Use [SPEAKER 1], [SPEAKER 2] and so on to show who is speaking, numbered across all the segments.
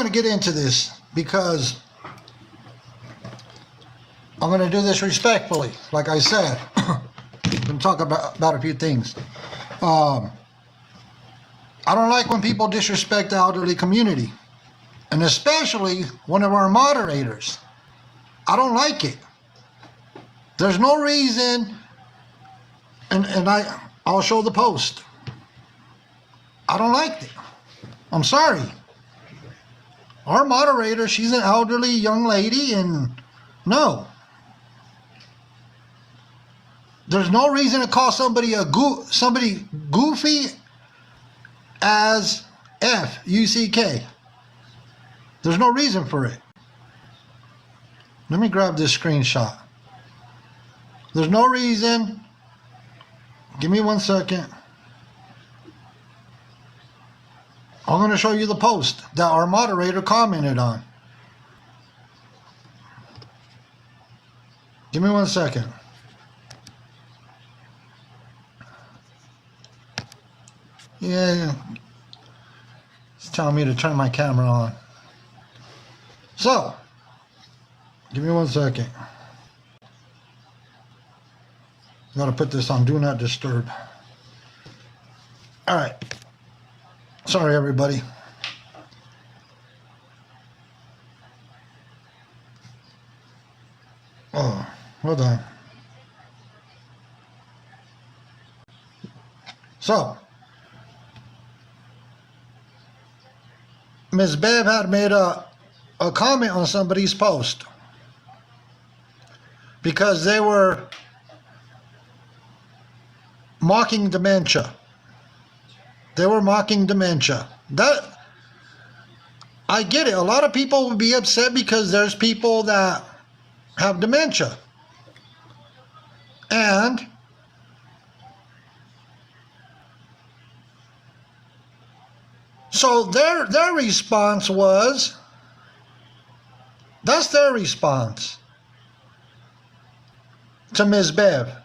[SPEAKER 1] going to get into this because I'm going to do this respectfully. Like I said, I'm going to talk about a few things. I don't like when people disrespect the elderly community, and especially one of our moderators. I don't like it. There's no reason, and I'll show the post. I don't like it. I'm sorry. Our moderator, she's an elderly young lady, and no. There's no reason to call somebody somebody goofy as F-U-C-K. There's no reason for it. Let me grab this screenshot. There's no reason. Give me 1 second. I'm going to show you the post that our moderator commented on. Give me 1 second. Yeah, it's telling me to turn my camera on. So, give me 1 second. Gotta put this on Do Not Disturb. Alright. Sorry, everybody. Oh, hold on. So, Ms. Bev had made a comment on somebody's post because they were mocking dementia. They were mocking dementia. That, I get it. A lot of people would be upset because there's people that have dementia. And so their response was, that's their response to Ms. Bev.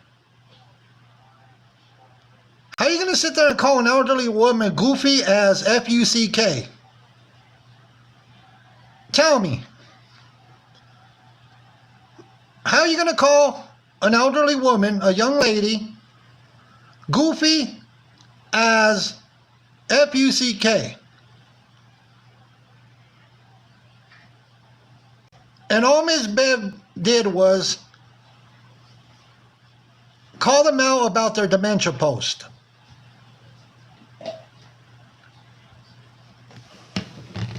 [SPEAKER 1] How are you going to sit there and call an elderly woman goofy as F-U-C-K? Tell me. How are you going to call an elderly woman, a young lady, goofy as F-U-C-K? And all Ms. Bev did was call them out about their dementia post.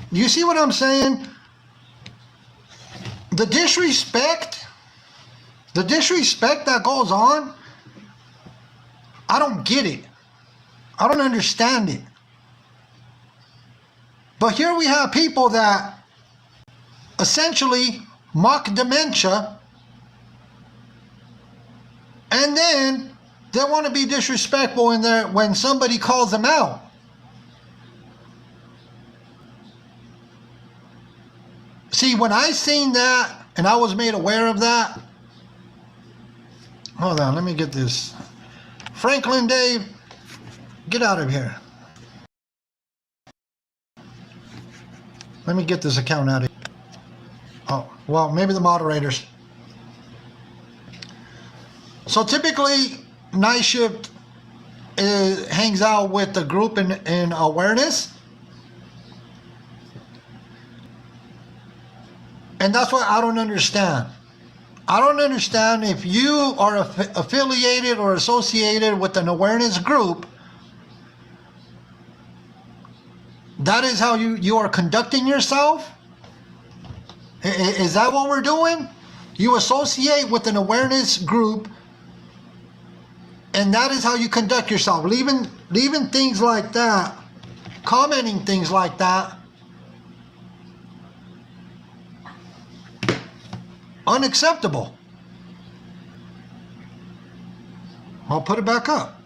[SPEAKER 1] You see what I'm saying? The disrespect that goes on, I don't get it. I don't understand it. But here we have people that essentially mock dementia, and then they want to be disrespectful in there when somebody calls them out. See, when I seen that and I was made aware of that, hold on, let me get this. Franklin Dave, get out of here. Let me get this account out of here. Oh, well, maybe the moderators. So typically, Night Shift hangs out with the group in awareness. And that's what I don't understand. I don't understand if you are affiliated or associated with an awareness group, that is how you are conducting yourself? Is that what we're doing? You associate with an awareness group, and that is how you conduct yourself. Leaving things like that, commenting things like that, unacceptable. I'll put it back up.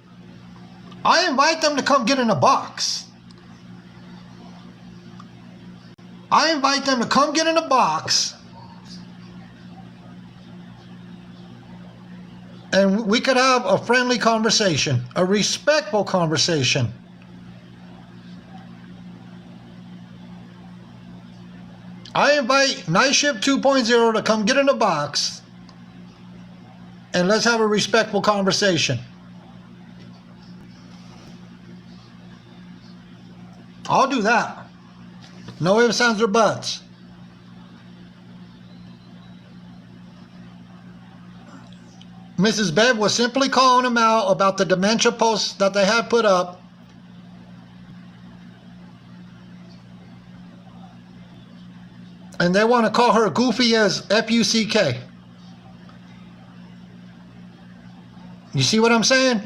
[SPEAKER 1] I invite them to come get in a box. I invite them to come get in a box, and we could have a friendly conversation, a respectful conversation. I invite Night Shift 2.0 to come get in the box and let's have a respectful conversation. I'll do that. No ifs, ands, or buts. Mrs. Bev was simply calling him out about the dementia posts that they had put up. And they want to call her goofy as F-U-C-K. You see what I'm saying?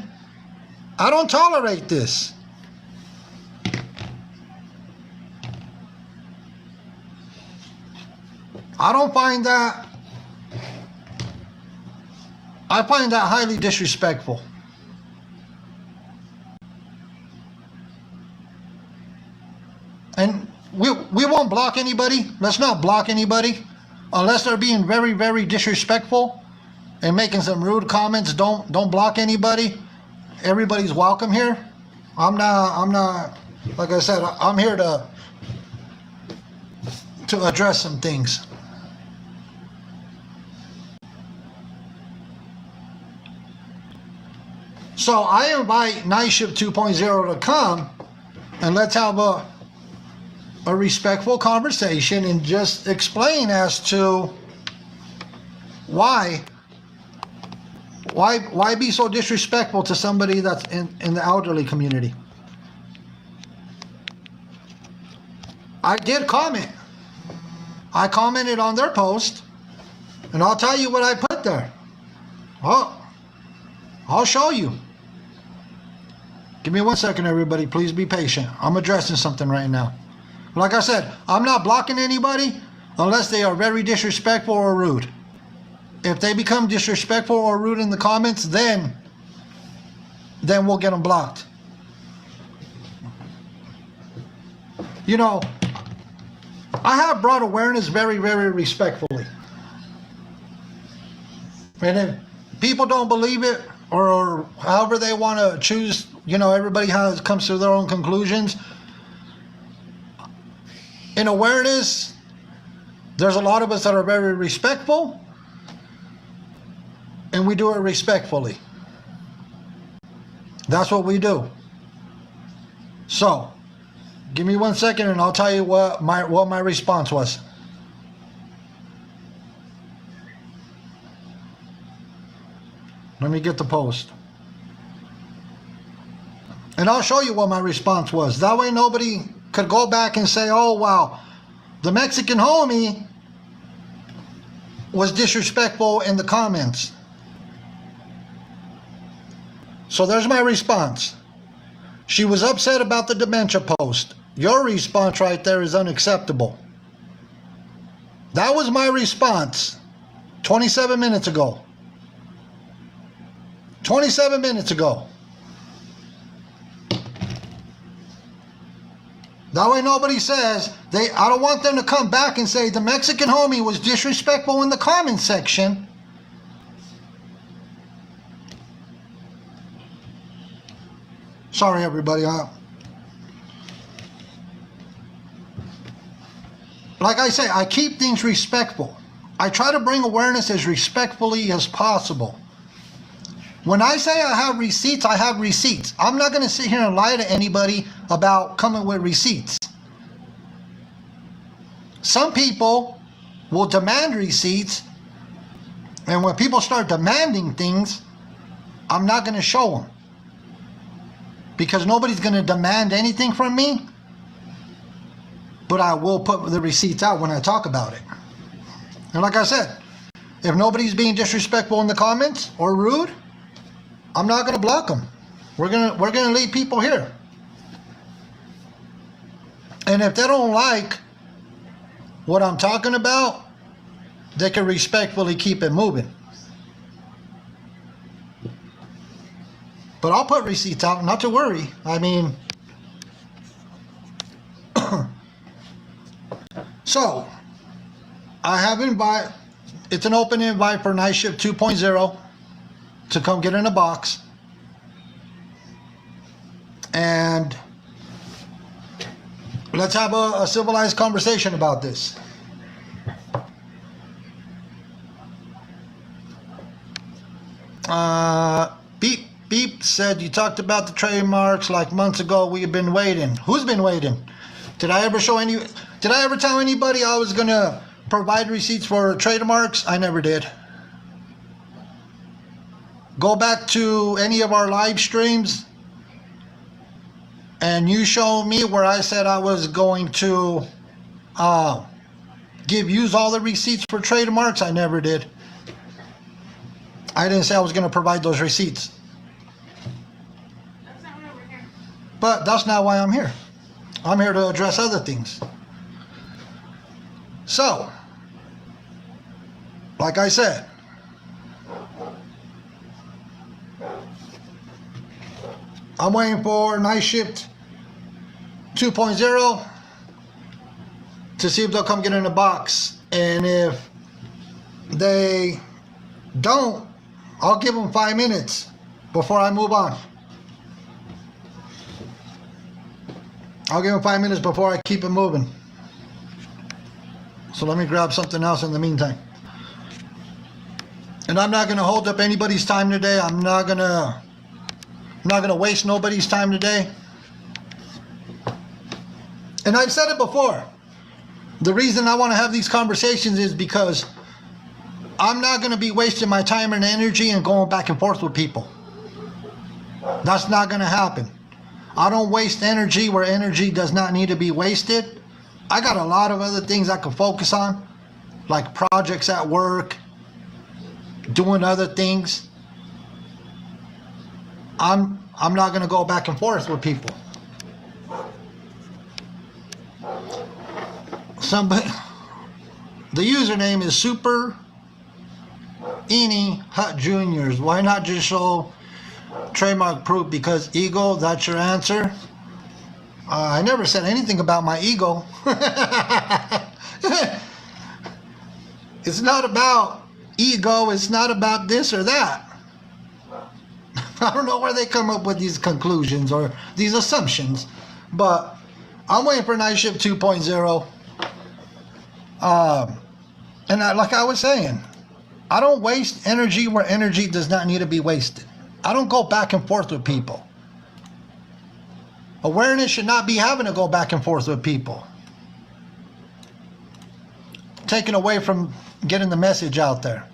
[SPEAKER 1] I don't tolerate this. I find that highly disrespectful. And we won't block anybody. Let's not block anybody unless they're being very, very disrespectful and making some rude comments. Don't block anybody. Everybody's welcome here. I'm not like I said, I'm here to address some things. So I invite Night Shift 2.0 to come and let's have a respectful conversation and just explain as to why be so disrespectful to somebody that's in the elderly community. I did comment. I commented on their post, and I'll tell you what I put there. Oh, I'll show you. Give me 1 second, everybody. Please be patient. I'm addressing something right now. Like I said, I'm not blocking anybody unless they are very disrespectful or rude. If they become disrespectful or rude in the comments, then we'll get them blocked. You know, I have brought awareness very, very respectfully. And if people don't believe it, or however they want to choose, you know, everybody comes to their own conclusions. In awareness, there's a lot of us that are very respectful, and we do it respectfully. That's what we do. So, give me 1 second and I'll tell you what my response was. Let me get the post. And I'll show you what my response was. That way nobody could go back and say, oh, wow, the Mexican homie was disrespectful in the comments. So there's my response. She was upset about the dementia post. Your response right there is unacceptable. That was my response 27 minutes ago. 27 minutes ago. That way nobody says, I don't want them to come back and say the Mexican homie was disrespectful in the comment section. Sorry, everybody. Like I say, I keep things respectful. I try to bring awareness as respectfully as possible. When I say I have receipts, I have receipts. I'm not going to sit here and lie to anybody about coming with receipts. Some people will demand receipts, and when people start demanding things, I'm not going to show them. Because nobody's going to demand anything from me, but I will put the receipts out when I talk about it. And like I said, if nobody's being disrespectful in the comments or rude, I'm not going to block them. We're gonna leave people here. And if they don't like what I'm talking about, they can respectfully keep it moving. But I'll put receipts out, not to worry. I mean, so I have it's an open invite for Night Shift 2.0 to come get in a box. And let's have a civilized conversation about this. Beep Beep said you talked about the trademarks like months ago. We've been waiting. Who's been waiting? Did I ever tell anybody I was gonna provide receipts for trademarks? I never did. Go back to any of our live streams and you show me where I said I was going to use all the receipts for trademarks. I never did. I didn't say I was going to provide those receipts.
[SPEAKER 2] That's not why we're here.
[SPEAKER 1] But that's not why I'm here. I'm here to address other things. So, like I said, I'm waiting for Night Shift 2.0 to see if they'll come get in the box. And if they don't, I'll give them 5 minutes before I move on. I'll give them 5 minutes before I keep it moving. So let me grab something else in the meantime. And I'm not going to hold up anybody's time today. I'm not going to waste nobody's time today. And I've said it before. The reason I want to have these conversations is because I'm not going to be wasting my time and energy and going back and forth with people. That's not going to happen. I don't waste energy where energy does not need to be wasted. I got a lot of other things I can focus on, like projects at work, doing other things. I'm not going to go back and forth with people. The username is Super Eeny Hut Juniors. Why not just show trademark proof? Because ego, that's your answer? I never said anything about my ego. It's not about ego. It's not about this or that. I don't know where they come up with these conclusions or these assumptions, but I'm waiting for Night Shift 2.0. And like I was saying, I don't waste energy where energy does not need to be wasted. I don't go back and forth with people. Awareness should not be having to go back and forth with people. Taken away from getting the message out there.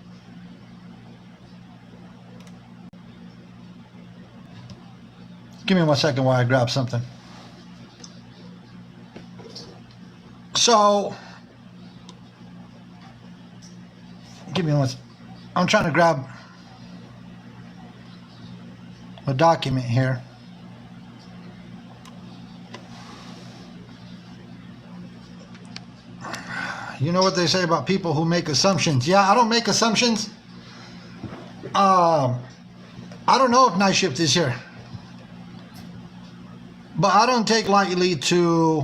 [SPEAKER 1] Give me 1 second while I grab something. So, give me one. I'm trying to grab a document here. You know what they say about people who make assumptions? Yeah, I don't make assumptions. I don't know if Night Shift is here. But I don't take lightly to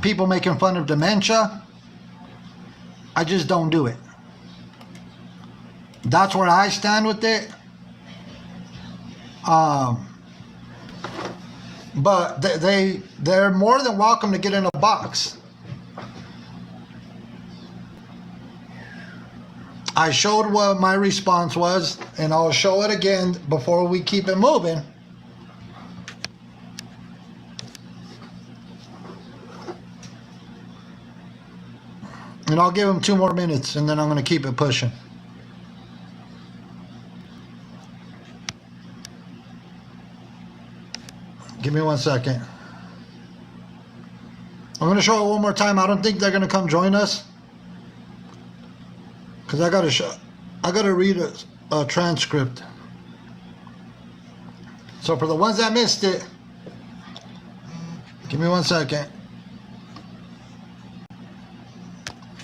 [SPEAKER 1] people making fun of dementia. I just don't do it. That's where I stand with it. But they're more than welcome to get in a box. I showed what my response was, and I'll show it again before we keep it moving. And I'll give them 2 more minutes, and then I'm going to keep it pushing. Give me 1 second. I'm going to show it one more time. I don't think they're going to come join us, because I got to read a transcript. So for the ones that missed it, give me 1 second.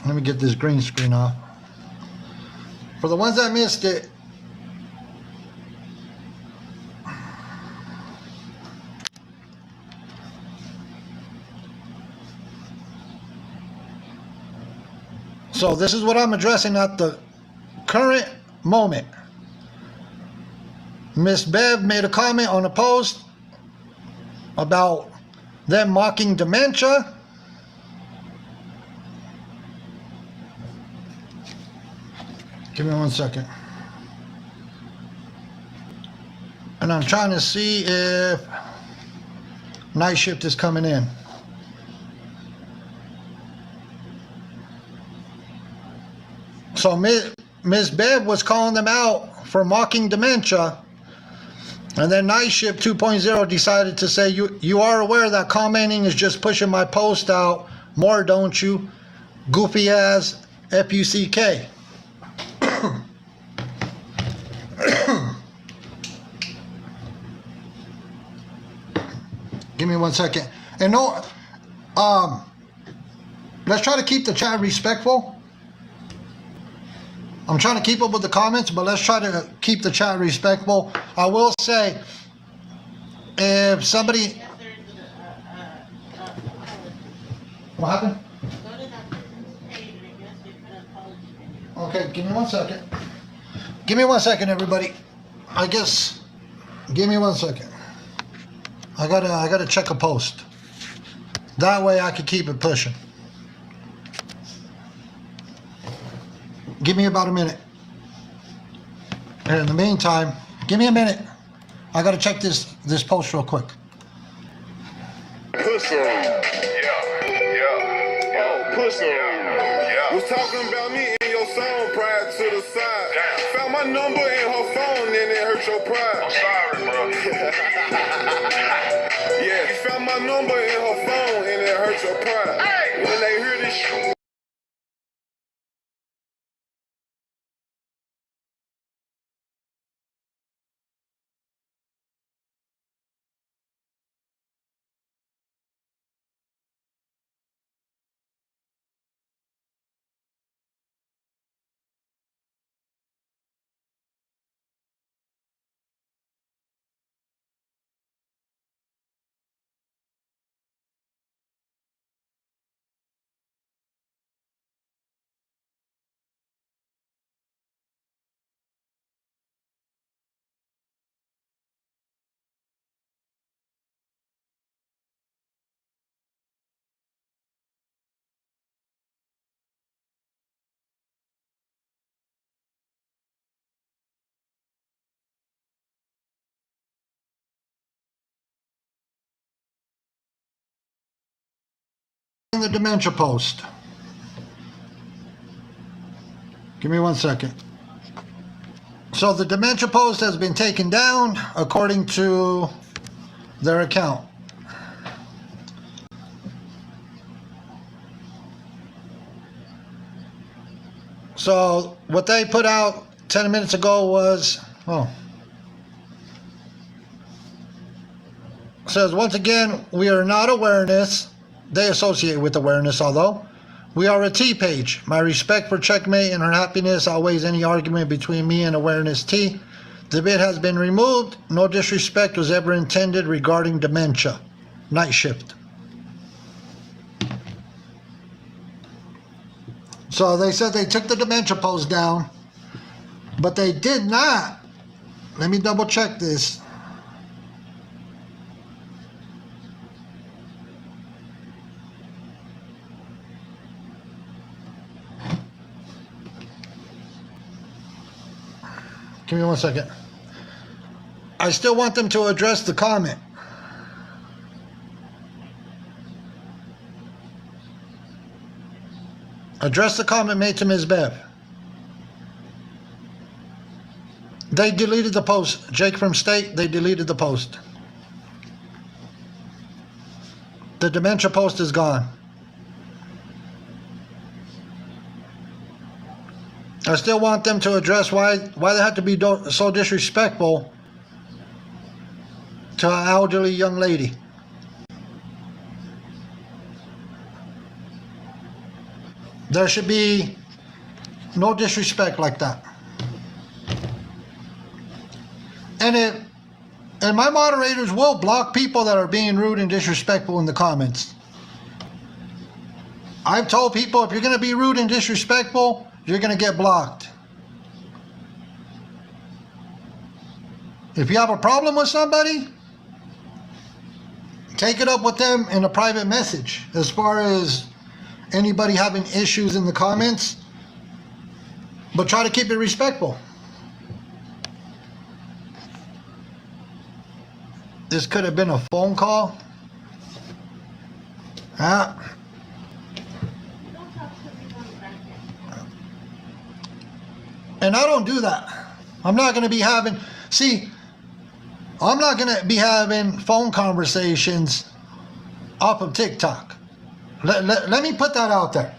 [SPEAKER 1] Let me get this green screen off. For the ones that missed it, so this is what I'm addressing at the current moment. Miss Bev made a comment on a post about them mocking dementia. Give me 1 second. And I'm trying to see if Night Shift is coming in. So Ms. Bev was calling them out for mocking dementia. And then Night Shift 2.0 decided to say, you are aware that commenting is just pushing my post out more, don't you? Goofy ass FUCK. Give me 1 second. And no, let's try to keep the chat respectful. I'm trying to keep up with the comments, but let's try to keep the chat respectful. I will say, if somebody... What happened? Okay, give me 1 second. Give me 1 second, everybody. I guess, give me 1 second. I gotta check a post. That way I can keep it pushing. Give me about a minute. And in the meantime, give me a minute. I gotta check this post real quick.
[SPEAKER 2] Pussy. Yeah. Oh, pussy. Yeah. Was talking about me in your song prior to the side. Damn. Found my number in her phone and it hurt your pride. I'm sorry, bro. Yeah, you found my number in her phone and it hurt your pride. Hey. When they hear this shit.
[SPEAKER 1] In the dementia post. Give me 1 second. So the dementia post has been taken down according to their account. So what they put out 10 minutes ago was, says, once again, we are not awareness. They associate with awareness, although we are a T page. My respect for Checkmate and her happiness outweighs any argument between me and Awareness T. The bit has been removed. No disrespect was ever intended regarding dementia. Night Shift. So they said they took the dementia post down, but they did not. Let me double check this. Give me 1 second. I still want them to address the comment. Address the comment made to Ms. Bev. They deleted the post. Jake from State, they deleted the post. The dementia post is gone. I still want them to address why they have to be so disrespectful to an elderly young lady. There should be no disrespect like that. And my moderators will block people that are being rude and disrespectful in the comments. I've told people, if you're going to be rude and disrespectful, you're going to get blocked. If you have a problem with somebody, take it up with them in a private message. As far as anybody having issues in the comments, but try to keep it respectful. this could have been a phone call. And I don't do that. I'm not going to be having, I'm not going to be having phone conversations off of TikTok. Let me put that out there.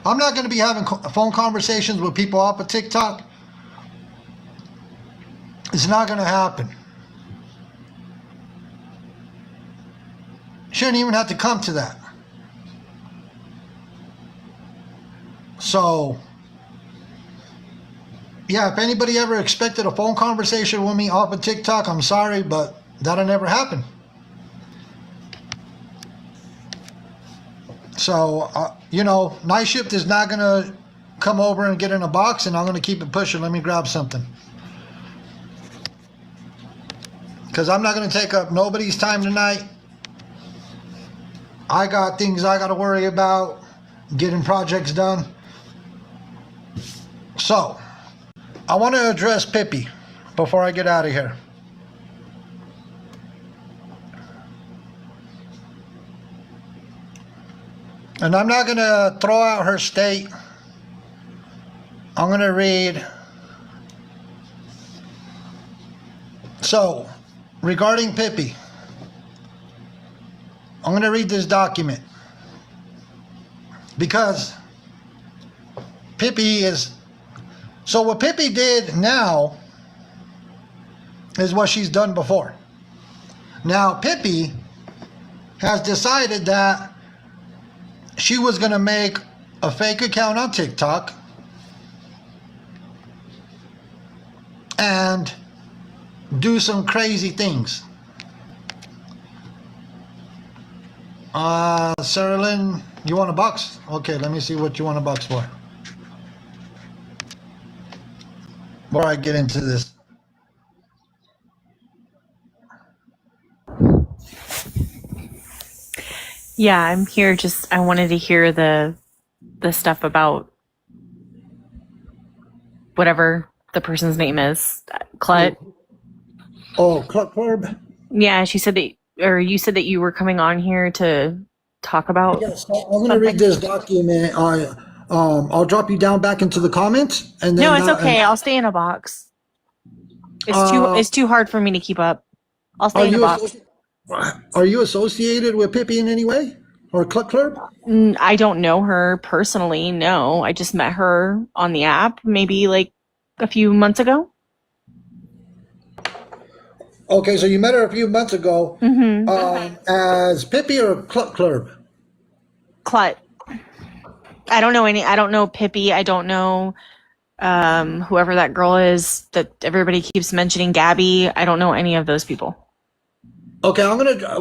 [SPEAKER 1] I'm not going to be having phone conversations with people off of TikTok. It's not going to happen. Shouldn't even have to come to that. So, yeah, if anybody ever expected a phone conversation with me off of TikTok, I'm sorry, but that'll never happen. So, night shift is not going to come over and get in a box, and I'm going to keep it pushing. Let me grab something. Because I'm not going to take up nobody's time tonight. I got things I got to worry about, getting projects done. So, I want to address Pippi before I get out of here. And I'm not going to throw out her state. I'm going to read. So, regarding Pippi, I'm going to read this document. Because Pippi is... So what Pippi did now is what she's done before. Now, Pippi has decided that she was going to make a fake account on TikTok and do some crazy things. Sarah Lynn, you want a box? Okay, let me see what you want a box for. Before I get into this.
[SPEAKER 3] Yeah, I'm here. I wanted to hear the stuff about whatever the person's name is. Clut.
[SPEAKER 1] Oh, Clut Club?
[SPEAKER 3] Yeah, she said that, or you said that you were coming on here to talk about.
[SPEAKER 1] Yes, I'm going to read this document. I'll drop you down back into the comments, and then.
[SPEAKER 3] No, it's okay. I'll stay in a box. It's too hard for me to keep up. I'll stay in a box.
[SPEAKER 1] Are you associated with Pippi in any way, or Clut Club?
[SPEAKER 3] I don't know her personally. No, I just met her on the app maybe like a few months ago.
[SPEAKER 1] Okay, so you met her a few months ago. As Pippi or Clut Club?
[SPEAKER 3] Clut. I don't know Pippi. I don't know whoever that girl is that everybody keeps mentioning, Gabby. I don't know any of those people.
[SPEAKER 1] Okay, I'm gonna do. I'm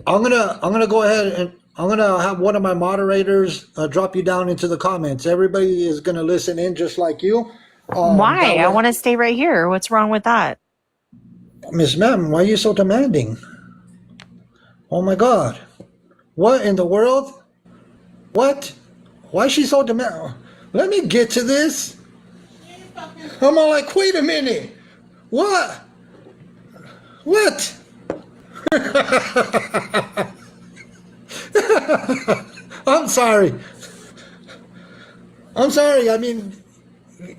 [SPEAKER 1] gonna go ahead and I'm gonna have one of my moderators drop you down into the comments. Everybody is gonna listen in just like you.
[SPEAKER 3] Why? I want to stay right here. What's wrong with that?
[SPEAKER 1] Miss Ma'am, why are you so demanding? Oh my God. What in the world? What? Why is she so demanding? Let me get to this. I'm all like, wait a minute. What? What? I'm sorry. I mean,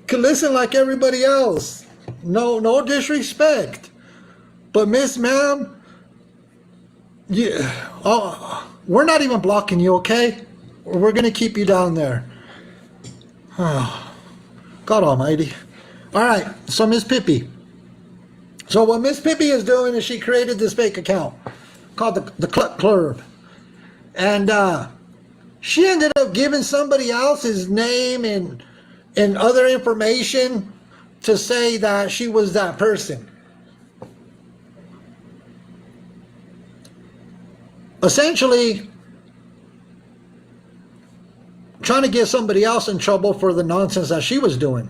[SPEAKER 1] could listen like everybody else. No disrespect. But Miss Ma'am, we're not even blocking you, okay? We're going to keep you down there. Oh, God almighty. All right, so Miss Pippi. So what Miss Pippi is doing is she created this fake account called the Clut Club. And she ended up giving somebody else's name and other information to say that she was that person. Essentially, trying to get somebody else in trouble for the nonsense that she was doing.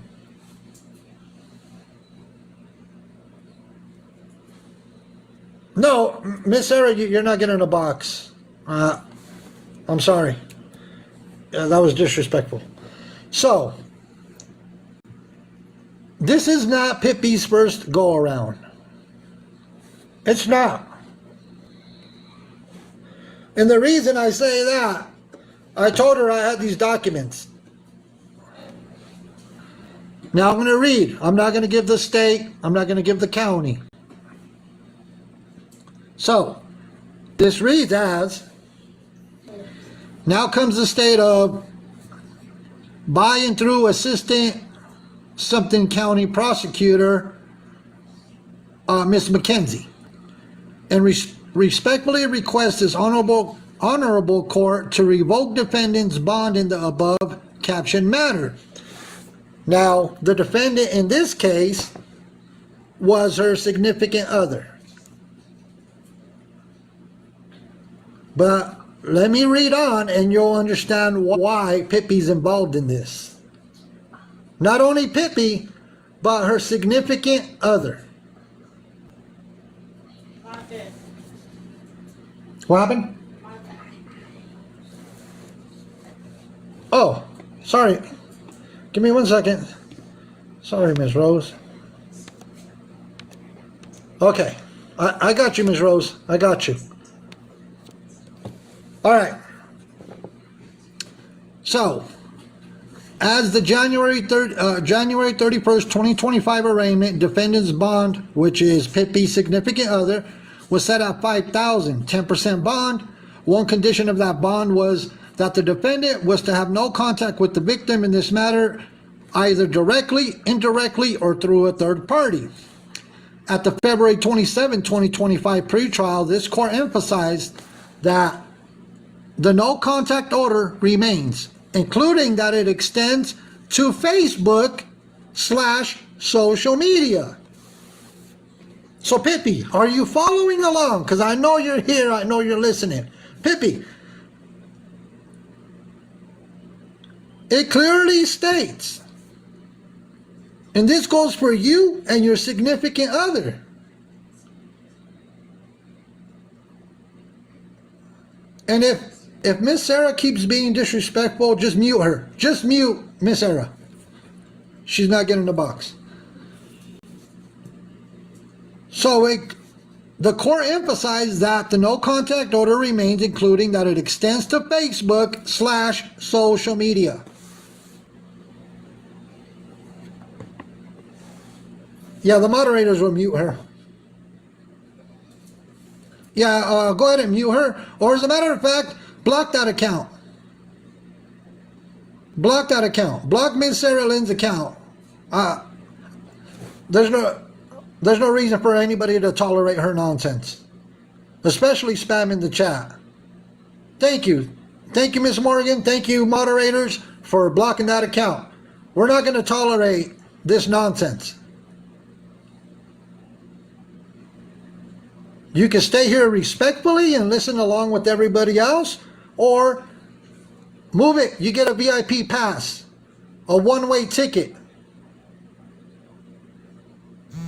[SPEAKER 1] No, Miss Sarah, you're not getting a box. I'm sorry. That was disrespectful. So, this is not Pippi's first go around. It's not. And the reason I say that, I told her I had these documents. Now I'm going to read. I'm not going to give the state. I'm not going to give the county. So, this reads as, now comes the state of by and through Assistant Something County Prosecutor, Miss McKenzie, and respectfully request this honorable court to revoke defendant's bond in the above captioned matter. Now, the defendant in this case was her significant other. But let me read on and you'll understand why Pippi's involved in this. Not only Pippi, but her significant other. What happened? Oh, sorry. Give me 1 second. Sorry, Miss Rose. Okay. I got you, Miss Rose. I got you. All right. So, as the January 31st, 2025 arraignment, defendant's bond, which is Pippi's significant other, was set at $5,000, 10% bond. One condition of that bond was that the defendant was to have no contact with the victim in this matter, either directly, indirectly, or through a third party. At the February 27, 2025 pretrial, this court emphasized that the no contact order remains, including that it extends to Facebook/social media. So Pippi, are you following along? Because I know you're here, I know you're listening. Pippi, it clearly states, and this goes for you and your significant other, and if Miss Sarah keeps being disrespectful, just mute her. Just mute Miss Sarah. She's not getting the box. So the court emphasized that the no contact order remains, including that it extends to Facebook/social media. Yeah, the moderators will mute her. Yeah, go ahead and mute her. Or as a matter of fact, block that account. Block that account. Block Miss Sarah Lynn's account. There's no reason for anybody to tolerate her nonsense, especially spam in the chat. Thank you. Thank you, Miss Morgan. Thank you, moderators, for blocking that account. We're not going to tolerate this nonsense. You can stay here respectfully and listen along with everybody else, or move it. You get a VIP pass, a one-way ticket.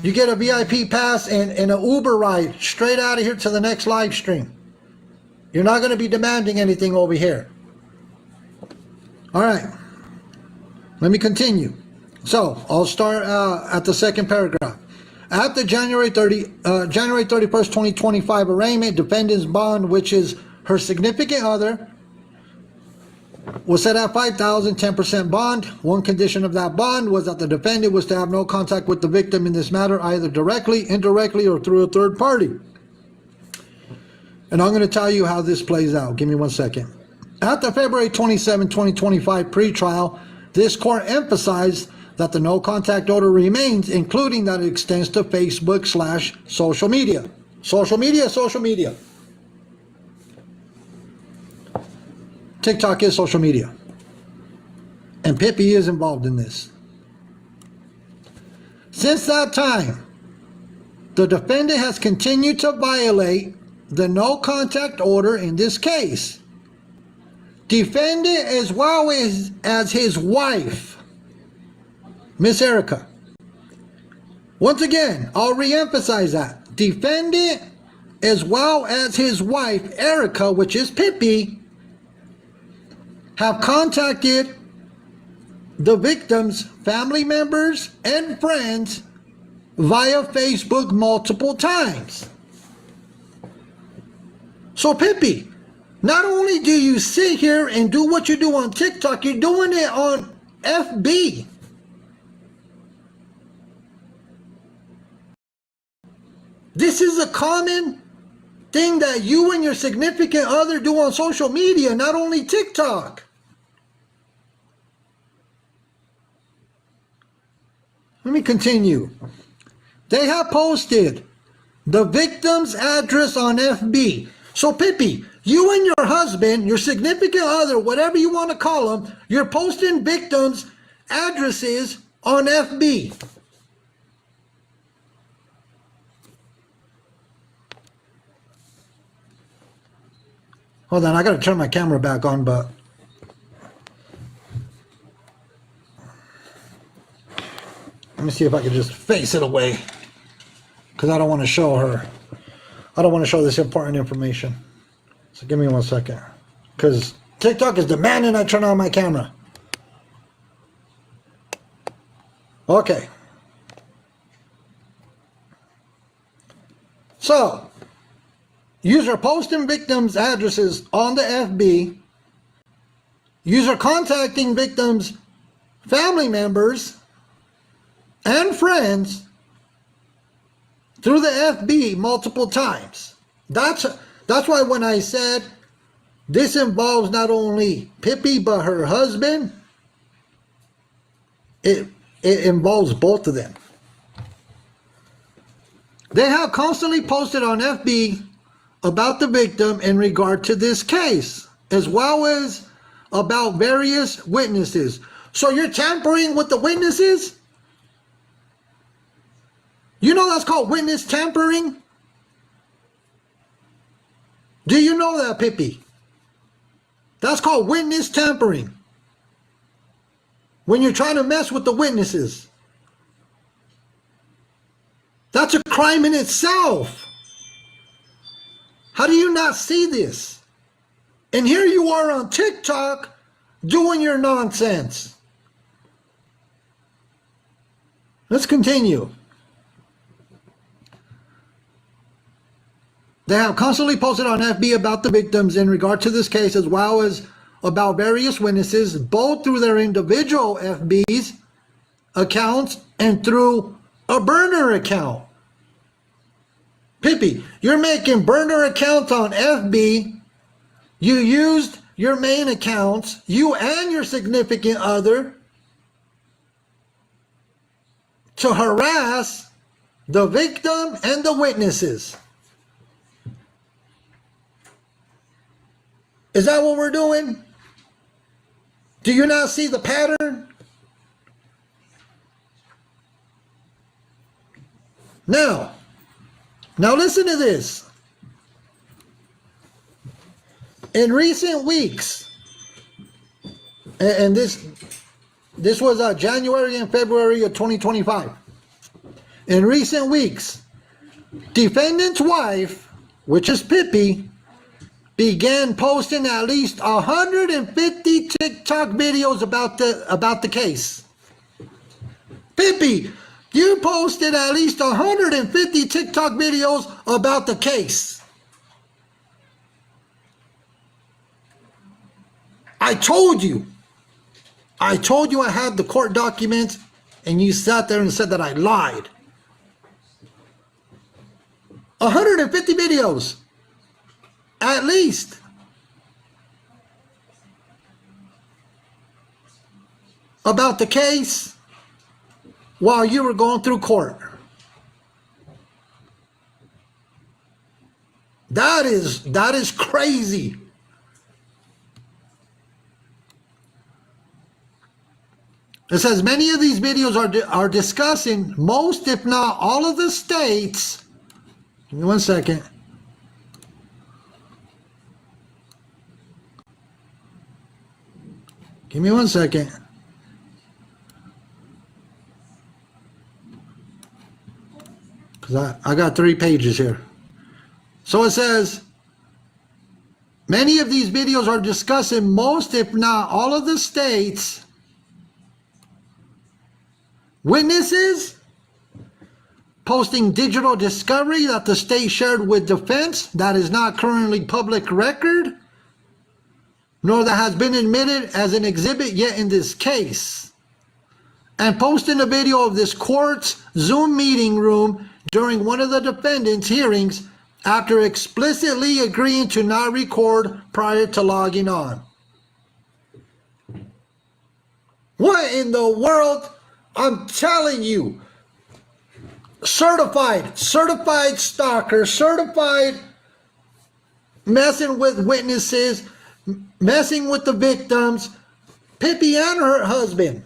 [SPEAKER 1] You get a VIP pass and an Uber ride straight out of here to the next live stream. You're not going to be demanding anything over here. All right. Let me continue. So I'll start at the second paragraph. At the January 31st, 2025 arraignment, defendant's bond, which is her significant other, was set at $5,000, 10% bond. One condition of that bond was that the defendant was to have no contact with the victim in this matter, either directly, indirectly, or through a third party. And I'm going to tell you how this plays out. Give me 1 second. At the February 27, 2025 pretrial, this court emphasized that the no contact order remains, including that it extends to Facebook/social media. Social media, social media. TikTok is social media. And Pippi is involved in this. Since that time, the defendant has continued to violate the no contact order in this case. Defendant, as well as his wife, Miss Erica. Once again, I'll reemphasize that. Defendant, as well as his wife, Erica, which is Pippi, have contacted the victims' family members and friends via Facebook multiple times. So Pippi, not only do you sit here and do what you do on TikTok, you're doing it on FB. This is a common thing that you and your significant other do on social media, not only TikTok. Let me continue. They have posted the victim's address on FB. So Pippi, you and your husband, your significant other, whatever you want to call them, you're posting victims' addresses on FB. Hold on, I gotta turn my camera back on, but let me see if I can just face it away, because I don't want to show her. I don't want to show this important information. So give me 1 second, because TikTok is demanding I turn on my camera. Okay. So, user posting victims' addresses on the FB. User contacting victims' family members and friends through the FB multiple times. That's why when I said this involves not only Pippi but her husband, it involves both of them. They have constantly posted on FB about the victim in regard to this case, as well as about various witnesses. So you're tampering with the witnesses? You know that's called witness tampering? Do you know that, Pippi? That's called witness tampering. When you're trying to mess with the witnesses. That's a crime in itself. How do you not see this? And here you are on TikTok doing your nonsense. Let's continue. They have constantly posted on FB about the victims in regard to this case, as well as about various witnesses, both through their individual FB's accounts and through a burner account. Pippi, you're making burner accounts on FB. You used your main accounts, you and your significant other, to harass the victim and the witnesses. Is that what we're doing? Do you not see the pattern? Now listen to this. In recent weeks, and this was January and February of 2025. In recent weeks, defendant's wife, which is Pippi, began posting at least 150 TikTok videos about the case. Pippi, you posted at least 150 TikTok videos about the case. I told you I had the court documents, and you sat there and said that I lied. 150 videos. At least. About the case while you were going through court. That is crazy. It says many of these videos are discussing most, if not all, of the states. Give me 1 second. Give me 1 second. Because I got 3 pages here. So it says, many of these videos are discussing most, if not all, of the states witnesses, posting digital discovery that the state shared with defense that is not currently public record, nor that has been admitted as an exhibit yet in this case, and posting a video of this court's Zoom meeting room during one of the defendant's hearings after explicitly agreeing to not record prior to logging on. What in the world? I'm telling you, certified stalker, certified messing with witnesses, messing with the victims, Pippi and her husband.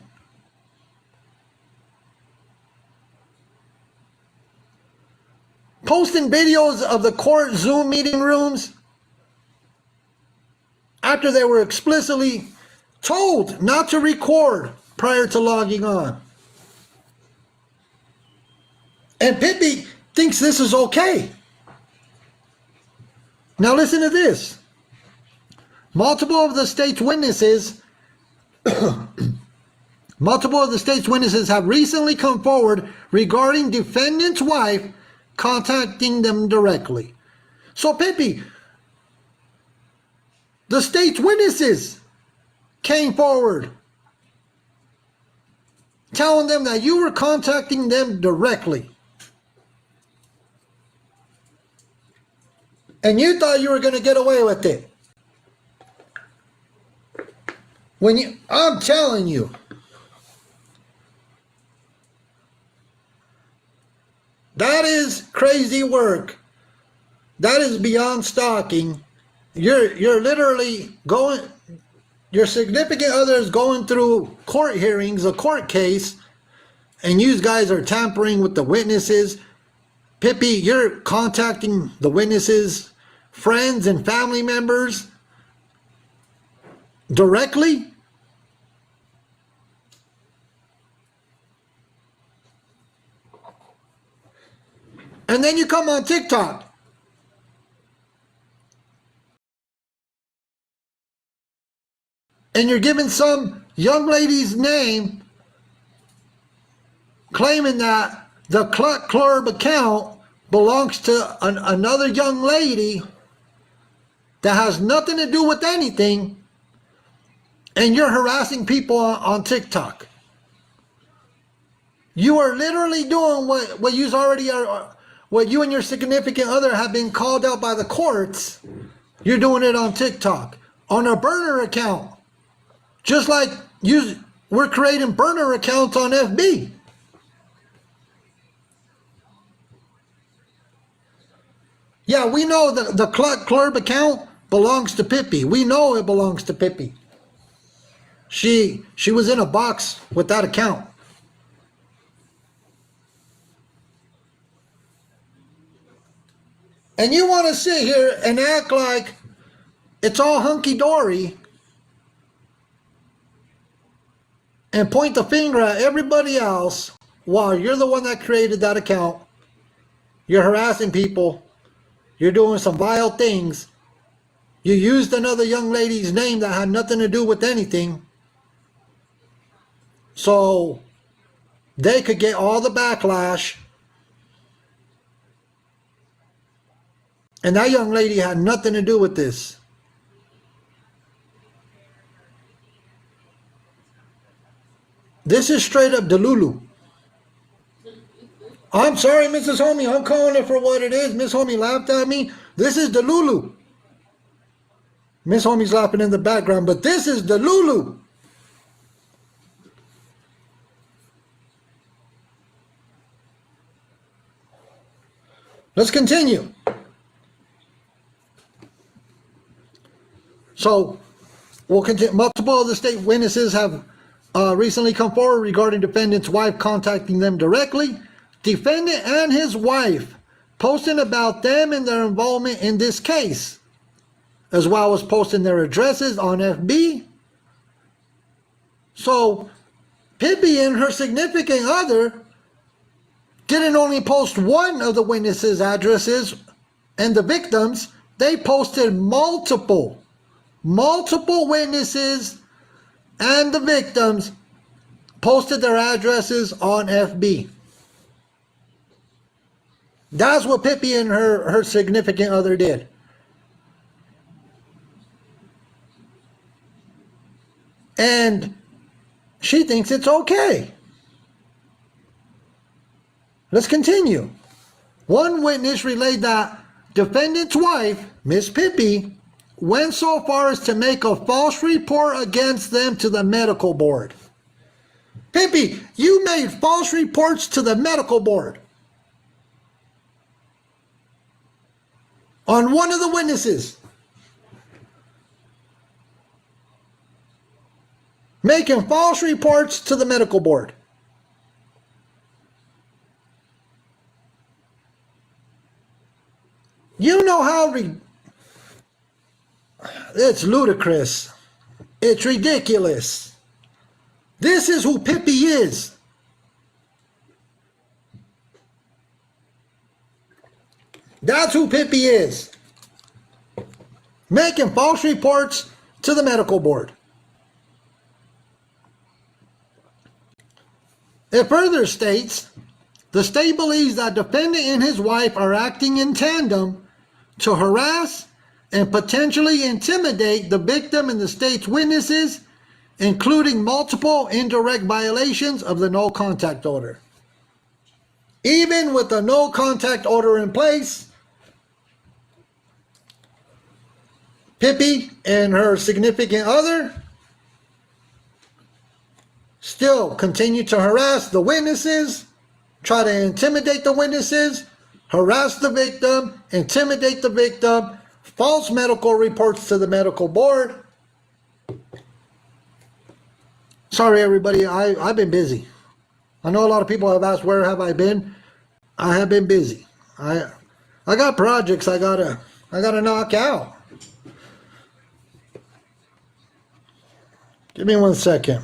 [SPEAKER 1] Posting videos of the court Zoom meeting rooms after they were explicitly told not to record prior to logging on. And Pippi thinks this is okay. Now listen to this. Multiple of the state's witnesses have recently come forward regarding defendant's wife contacting them directly. So Pippi, the state's witnesses came forward telling them that you were contacting them directly. And you thought you were going to get away with it. I'm telling you. That is crazy work. That is beyond stalking. You're literally going, your significant other is going through court hearings, a court case, and you guys are tampering with the witnesses. Pippi, you're contacting the witnesses, friends and family members directly. And then you come on TikTok and you're giving some young lady's name, claiming that the Cluck Club account belongs to another young lady that has nothing to do with anything, and you're harassing people on TikTok. You are literally doing what you already are, what you and your significant other have been called out by the courts. You're doing it on TikTok, on a burner account. Just like we're creating burner accounts on FB. Yeah, we know that the Cluck Club account belongs to Pippi. We know it belongs to Pippi. She was in a box with that account. And you want to sit here and act like it's all hunky-dory and point the finger at everybody else while you're the one that created that account. You're harassing people. You're doing some vile things. You used another young lady's name that had nothing to do with anything, so they could get all the backlash. And that young lady had nothing to do with this. This is straight up Delulu. I'm sorry, Mrs. Homie. I'm calling it for what it is. Miss Homie laughed at me. This is Delulu. Miss Homie's laughing in the background, but this is Delulu. Let's continue. So, we'll continue. Multiple of the state witnesses have recently come forward regarding defendant's wife contacting them directly. Defendant and his wife posting about them and their involvement in this case, as well as posting their addresses on FB. So, Pippi and her significant other didn't only post one of the witnesses' addresses and the victims, they posted multiple witnesses and the victims' posted their addresses on FB. That's what Pippi and her significant other did. And she thinks it's okay. Let's continue. One witness relayed that defendant's wife, Miss Pippi, went so far as to make a false report against them to the medical board. Pippi, you made false reports to the medical board on one of the witnesses. Making false reports to the medical board. You know how it's ludicrous. It's ridiculous. This is who Pippi is. That's who Pippi is. Making false reports to the medical board. It further states, the state believes that defendant and his wife are acting in tandem to harass and potentially intimidate the victim and the state's witnesses, including multiple indirect violations of the no contact order. Even with the no contact order in place, Pippi and her significant other still continue to harass the witnesses, try to intimidate the witnesses, harass the victim, intimidate the victim, false medical reports to the medical board. Sorry, everybody, I've been busy. I know a lot of people have asked, where have I been? I have been busy. I got projects I gotta knock out. Give me 1 second.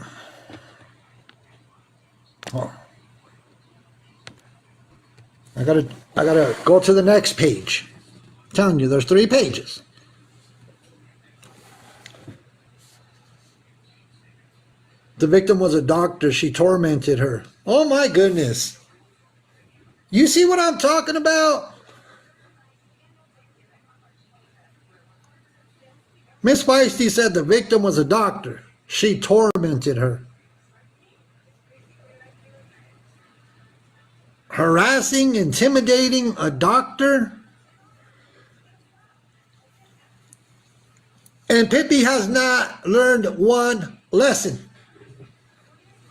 [SPEAKER 1] Oh. I gotta go to the next page. I'm telling you, there's 3 pages. The victim was a doctor. She tormented her. Oh my goodness. You see what I'm talking about? Miss Feisty said the victim was a doctor. She tormented her. Harassing, intimidating a doctor. And Pippi has not learned one lesson.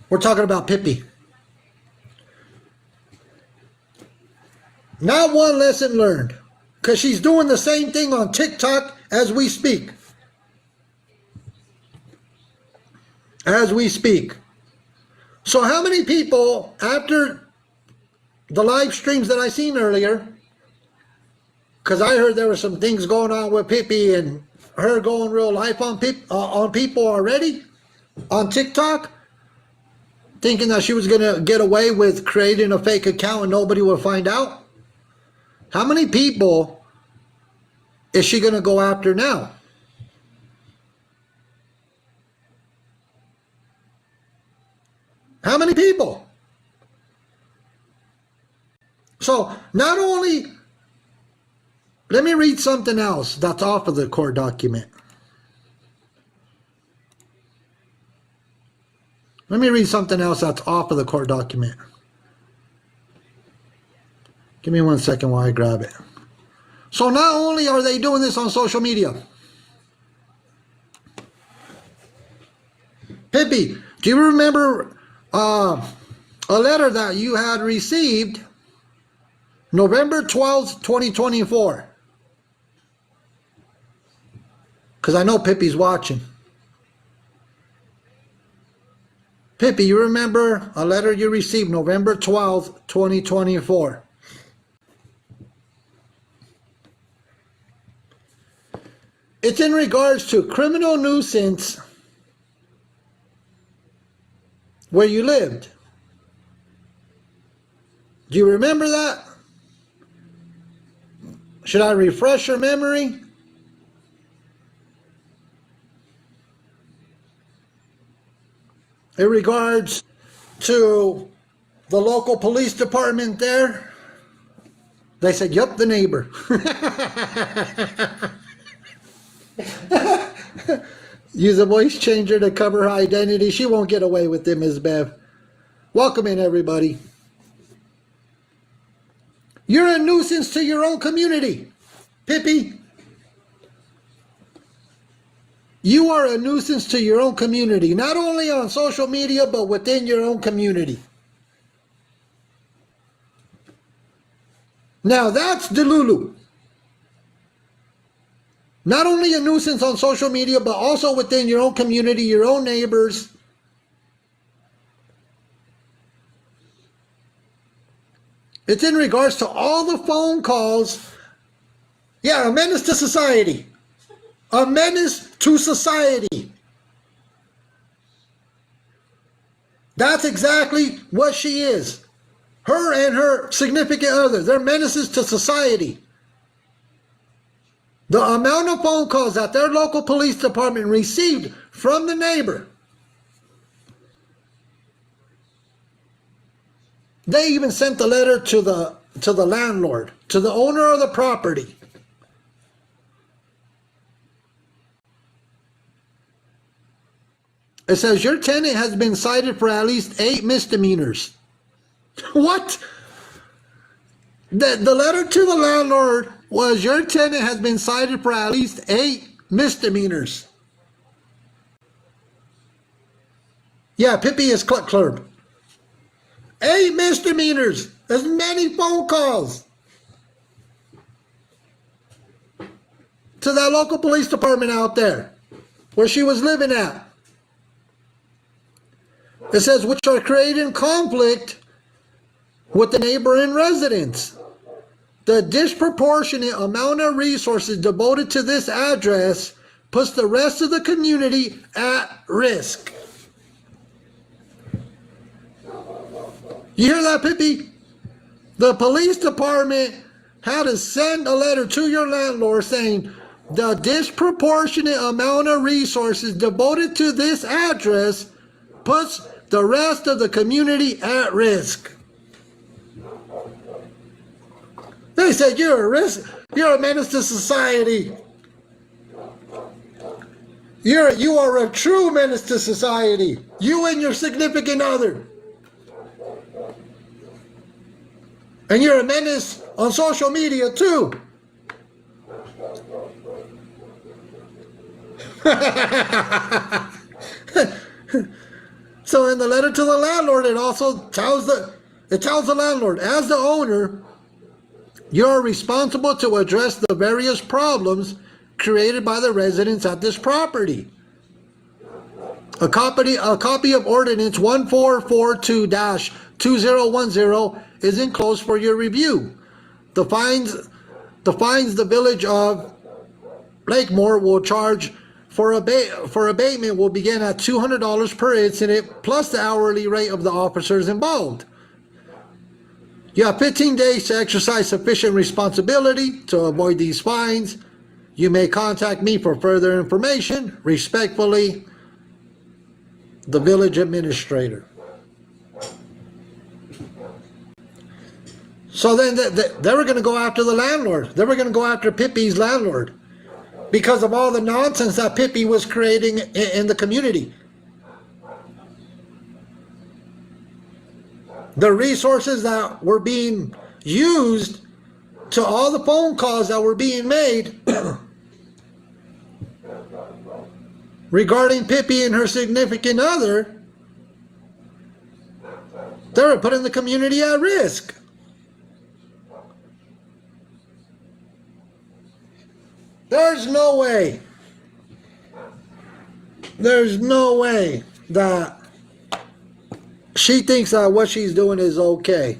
[SPEAKER 1] We're talking about Pippi. Not one lesson learned. Because she's doing the same thing on TikTok as we speak. As we speak. So how many people, after the live streams that I seen earlier, because I heard there were some things going on with Pippi and her going real life on people already on TikTok, thinking that she was going to get away with creating a fake account and nobody would find out. How many people is she going to go after now? How many people? So not only, let me read something else that's off of the court document. Let me read something else that's off of the court document. Give me 1 second while I grab it. So not only are they doing this on social media. Pippi, do you remember a letter that you had received November 12th, 2024? Because I know Pippi's watching. Pippi, you remember a letter you received November 12th, 2024. It's in regards to criminal nuisance where you lived. Do you remember that? Should I refresh your memory? In regards to the local police department there. They said, "Yup, the neighbor." Use a voice changer to cover her identity. She won't get away with it, Ms. Bev. Welcome in, everybody. You're a nuisance to your own community, Pippi. You are a nuisance to your own community, not only on social media, but within your own community. Now that's Delulu. Not only a nuisance on social media, but also within your own community, your own neighbors. It's in regards to all the phone calls. Yeah, a menace to society. A menace to society. That's exactly what she is. Her and her significant other, they're menaces to society. The amount of phone calls that their local police department received from the neighbor. They even sent the letter to the landlord, to the owner of the property. It says your tenant has been cited for at least 8 misdemeanors. What? The letter to the landlord was your tenant has been cited for at least 8 misdemeanors. Yeah, Pippi is club. 8 misdemeanors. There's many phone calls to that local police department out there where she was living at. It says, which are creating conflict with the neighboring residents. The disproportionate amount of resources devoted to this address puts the rest of the community at risk. You hear that, Pippi? The police department had to send a letter to your landlord saying the disproportionate amount of resources devoted to this address puts the rest of the community at risk. They said you're a risk. You're a menace to society. You are a true menace to society. You and your significant other. And you're a menace on social media too. So in the letter to the landlord, it also tells the landlord, as the owner, you're responsible to address the various problems created by the residents at this property. A copy of Ordinance 1442-2010 is enclosed for your review. The fines the village of Blakemore will charge for abatement will begin at $200 per incident, plus the hourly rate of the officers involved. You have 15 days to exercise sufficient responsibility to avoid these fines. You may contact me for further information. Respectfully, the village administrator. So then they were going to go after the landlord. They were going to go after Pippi's landlord because of all the nonsense that Pippi was creating in the community. The resources that were being used to all the phone calls that were being made regarding Pippi and her significant other, they were putting the community at risk. There's no way that she thinks that what she's doing is okay.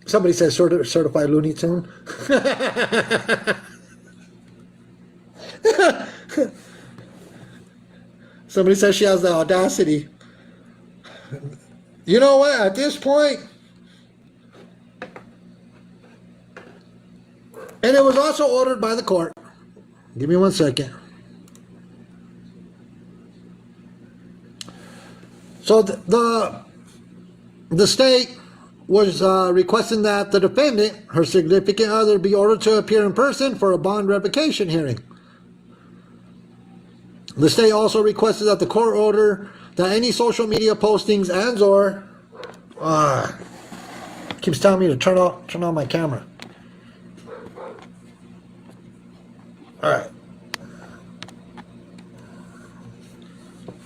[SPEAKER 1] Somebody says certified Looney Tune. Somebody says she has the audacity. You know what? At this point, and it was also ordered by the court. Give me 1 second. So the The state was requesting that the defendant, her significant other, be ordered to appear in person for a bond revocation hearing. The state also requested that the court order that any social media postings and or keeps telling me to turn on my camera. All right.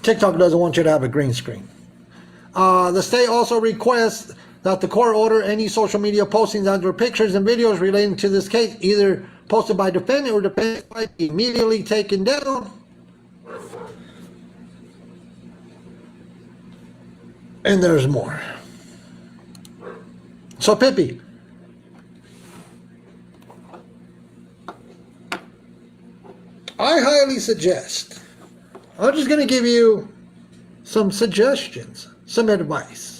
[SPEAKER 1] TikTok doesn't want you to have a green screen. The state also requests that the court order any social media postings and/or pictures and videos relating to this case, either posted by defendant or defendant, be immediately taken down. And there's more. So, Pippi, I highly suggest, I'm just going to give you some suggestions, some advice.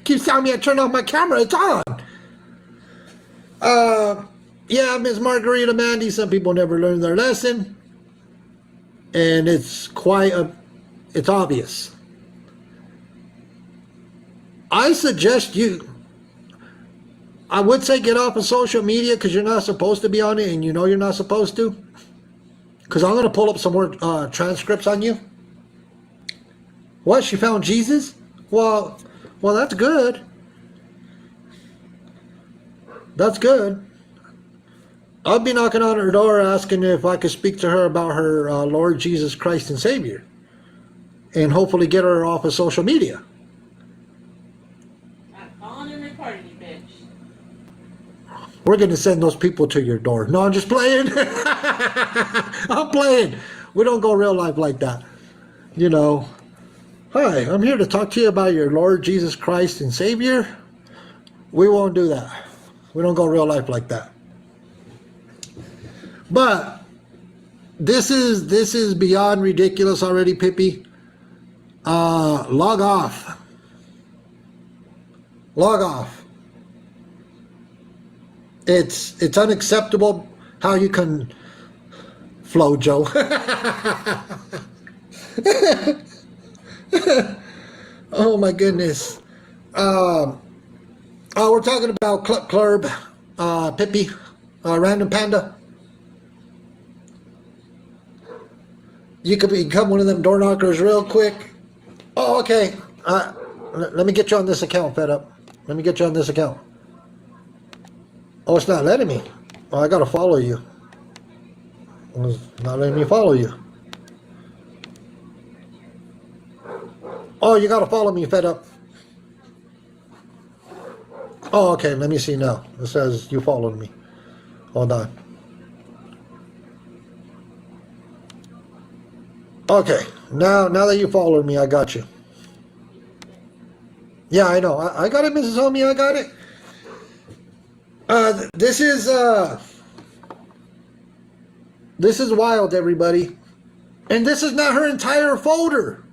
[SPEAKER 1] Keeps telling me I turn off my camera, it's on. Yeah, Miss Margarita Mandy, some people never learn their lesson. And it's it's obvious. I suggest I would say get off of social media because you're not supposed to be on it and you know you're not supposed to. Because I'm going to pull up some more transcripts on you. What? She found Jesus? Well, that's good. That's good. I'll be knocking on her door asking if I could speak to her about her Lord Jesus Christ and Savior. And hopefully get her off of social media.
[SPEAKER 3] I'm calling and recording you, bitch.
[SPEAKER 1] We're going to send those people to your door. No, I'm just playing. I'm playing. We don't go real life like that. You know. Hi, I'm here to talk to you about your Lord Jesus Christ and Savior. We won't do that. We don't go real life like that. But this is beyond ridiculous already, Pippi. Log off. Log off. It's unacceptable how you can flow, Joe. Oh my goodness. We're talking about Club, Pippi, Random Panda. You could become one of them door knockers real quick. Oh, okay. Let me get you on this account, Fed Up. Let me get you on this account. Oh, it's not letting me. Oh, I gotta follow you. It's not letting me follow you. Oh, you gotta follow me, Fed Up. Oh, okay, let me see now. It says you followed me. Hold on. Okay, now that you followed me, I got you. Yeah, I know. I got it, Mrs. Homie, I got it. This is wild, everybody. And this is not her entire folder.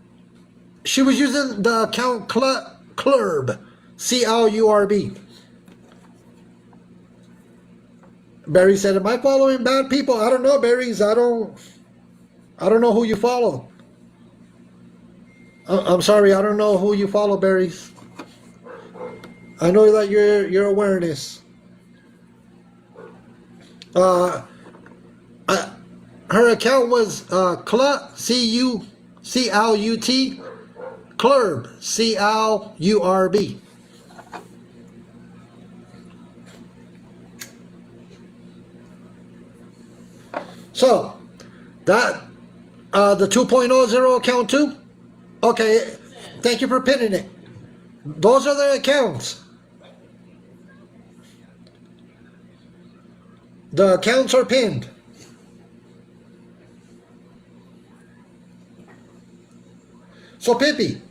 [SPEAKER 1] She was using the account Clurb, C-L-U-R-B. Barry said, am I following bad people? I don't know, Barry's. I don't know who you follow. I'm sorry, I don't know who you follow, Barry's. I know that your awareness. Her account was Clut, C-U-C-L-U-T, Clurb, C-L-U-R-B. So, that, the 2.0 account too? Okay, thank you for pinning it. Those are the accounts. The accounts are pinned. So Pippi,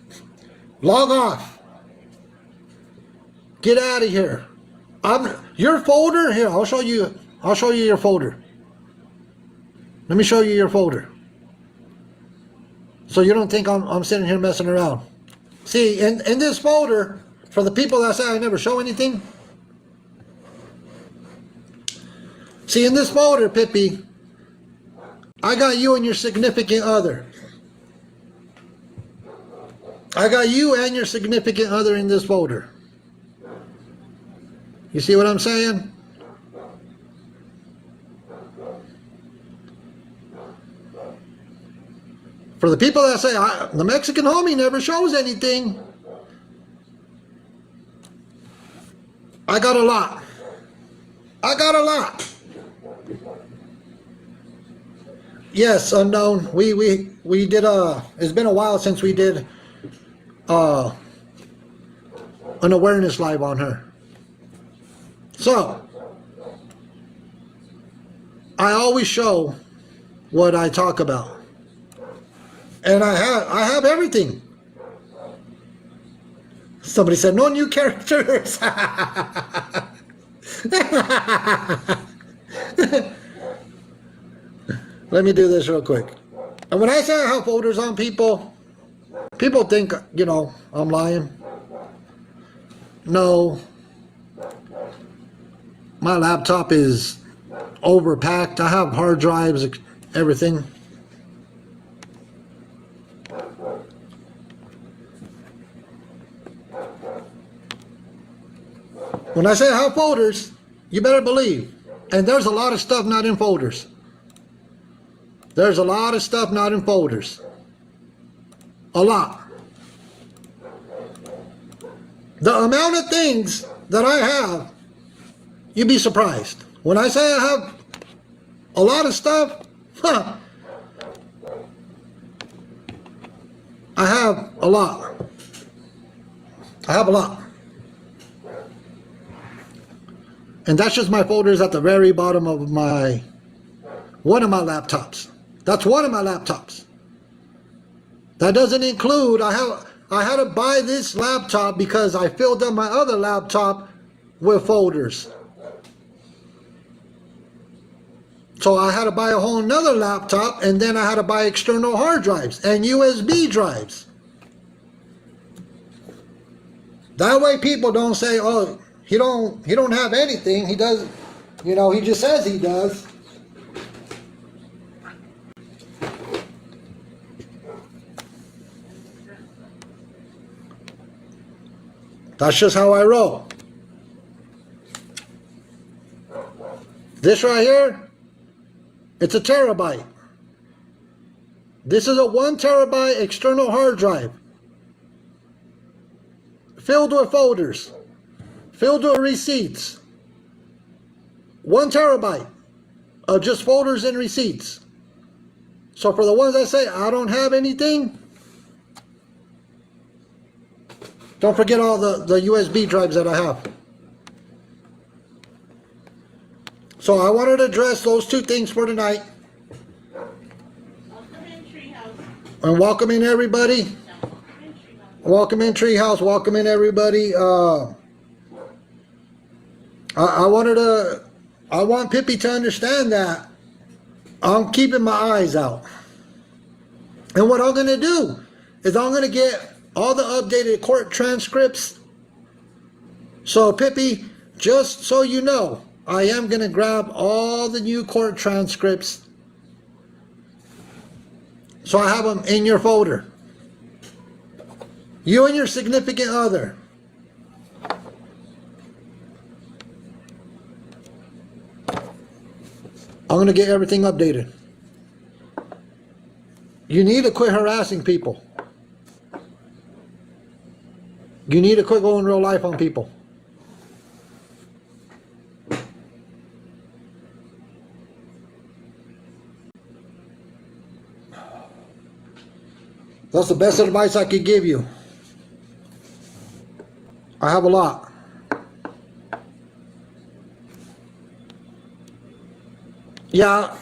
[SPEAKER 1] log off. Get out of here. Your folder here. I'll show you your folder. Let me show you your folder. So you don't think I'm sitting here messing around. See, in this folder, for the people that say I never show anything. See, in this folder, Pippi, I got you and your significant other. I got you and your significant other in this folder. You see what I'm saying? For the people that say, the Mexican homie never shows anything, I got a lot. I got a lot. Yes, Unknown. We did it's been a while since we did an awareness live on her. So I always show what I talk about. And I have everything. Somebody said, no new characters. Let me do this real quick. And when I say I have folders on people, people think, you know, I'm lying. No. My laptop is overpacked. I have hard drives, everything. When I say I have folders, you better believe. And there's a lot of stuff not in folders. There's a lot of stuff not in folders. A lot. The amount of things that I have, you'd be surprised. When I say I have a lot of stuff, I have a lot. I have a lot. And that's just my folders at the very bottom of one of my laptops. That's one of my laptops. That doesn't include, I had to buy this laptop because I filled up my other laptop with folders. So I had to buy a whole nother laptop, and then I had to buy external hard drives and USB drives. That way people don't say, oh, he don't have anything. He does, you know, he just says he does. That's just how I roll. This right here, it's a terabyte. This is a 1 terabyte external hard drive. Filled with folders. Filled with receipts. 1 terabyte of just folders and receipts. So for the ones that say, I don't have anything, don't forget all the USB drives that I have. So I wanted to address those two things for tonight.
[SPEAKER 4] Welcome in, Treehouse.
[SPEAKER 1] And welcome in everybody. Welcome in Treehouse. Welcome in everybody. I want Pippi to understand that I'm keeping my eyes out. And what I'm going to do is I'm going to get all the updated court transcripts. So Pippi, just so you know, I am going to grab all the new court transcripts. So I have them in your folder. You and your significant other. I'm going to get everything updated. You need to quit harassing people. You need to quit going real life on people. That's the best advice I could give you. I have a lot. Yeah,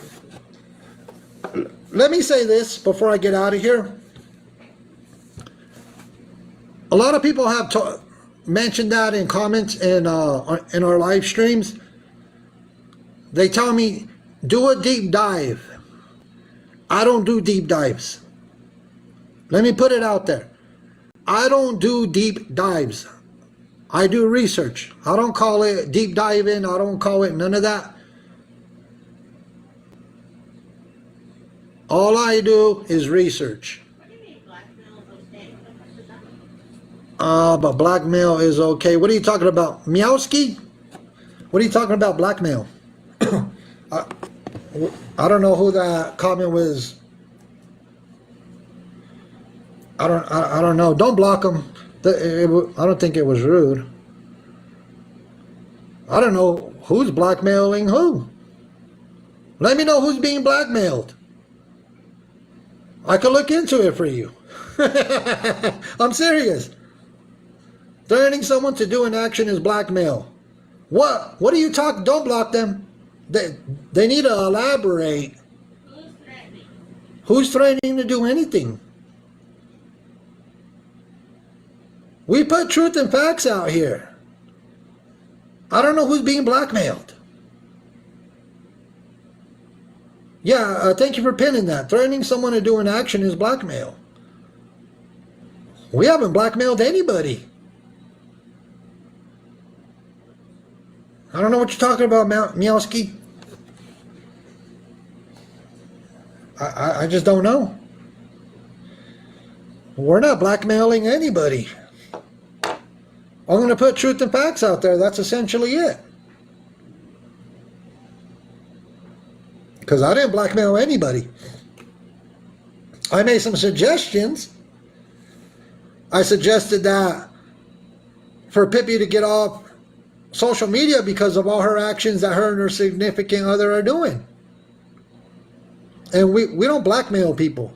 [SPEAKER 1] let me say this before I get out of here. A lot of people have mentioned that in comments in our live streams. They tell me, do a deep dive. I don't do deep dives. Let me put it out there. I don't do deep dives. I do research. I don't call it deep diving. I don't call it none of that. All I do is research.
[SPEAKER 4] What do you mean blackmail is okay?
[SPEAKER 1] But blackmail is okay. What are you talking about? Meowski? What are you talking about, blackmail? I don't know who that comment was. I don't know. Don't block them. I don't think it was rude. I don't know who's blackmailing who. Let me know who's being blackmailed. I could look into it for you. I'm serious. Threatening someone to do an action is blackmail. What? What are you talking? Don't block them. They need to elaborate. Who's threatening to do anything? We put truth and facts out here. I don't know who's being blackmailed. Yeah, thank you for pinning that. Threatening someone to do an action is blackmail. We haven't blackmailed anybody. I don't know what you're talking about, Meowski. I just don't know. We're not blackmailing anybody. I'm going to put truth and facts out there. That's essentially it. Because I didn't blackmail anybody. I made some suggestions. I suggested that for Pippi to get off social media because of all her actions that her and her significant other are doing. And we don't blackmail people.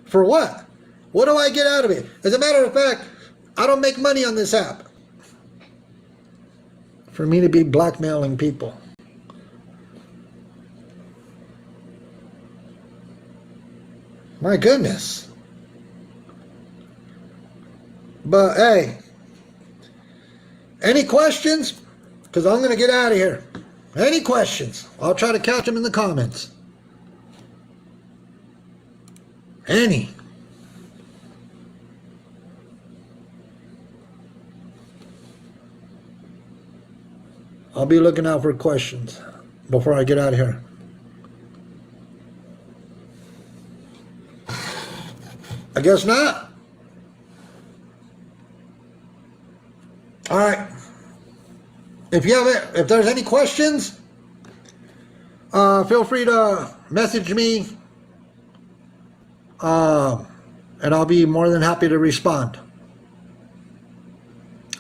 [SPEAKER 1] For what? What do I get out of it? As a matter of fact, I don't make money on this app. For me to be blackmailing people. My goodness. But hey, any questions? Because I'm going to get out of here. Any questions? I'll try to catch them in the comments. Any? I'll be looking out for questions before I get out of here. I guess not. All right. If there's any questions, feel free to message me, and I'll be more than happy to respond.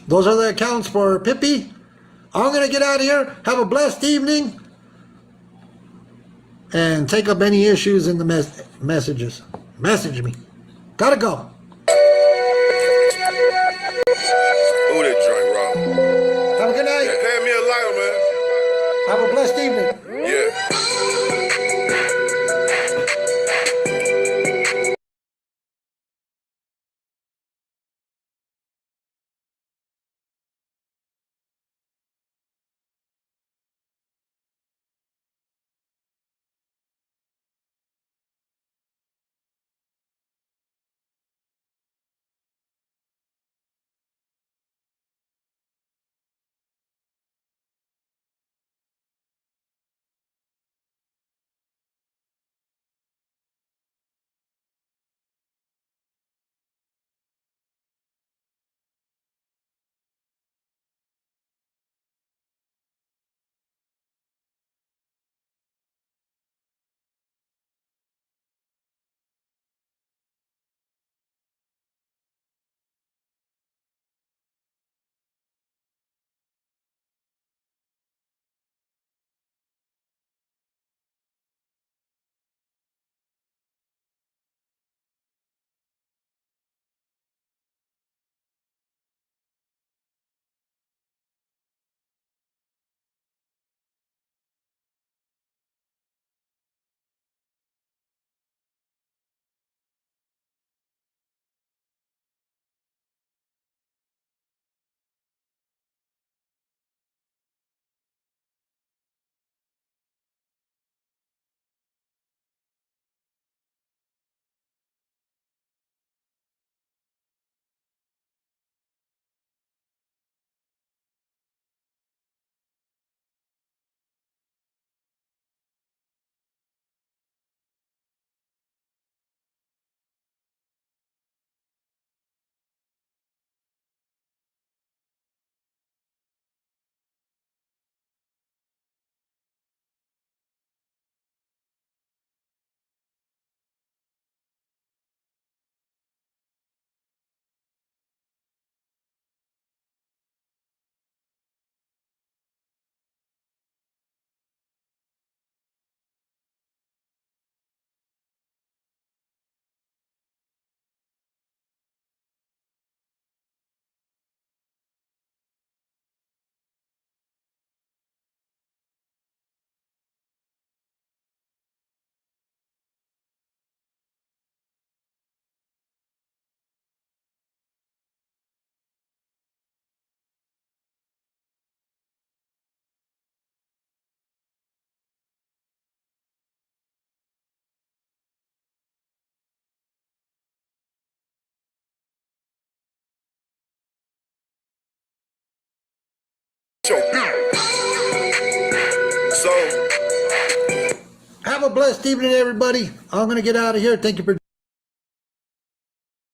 [SPEAKER 1] Those are the accounts for Pippi. I'm going to get out of here. Have a blessed evening. And take up any issues in the messages. Message me. Gotta go.
[SPEAKER 2] Ooh, that joint raw.
[SPEAKER 1] Have a good night.
[SPEAKER 2] Yeah, pay me a lighter, man.
[SPEAKER 1] Have a blessed evening.
[SPEAKER 2] Yeah. So.
[SPEAKER 1] Have a blessed evening, everybody. I'm going to get out of here. Thank you for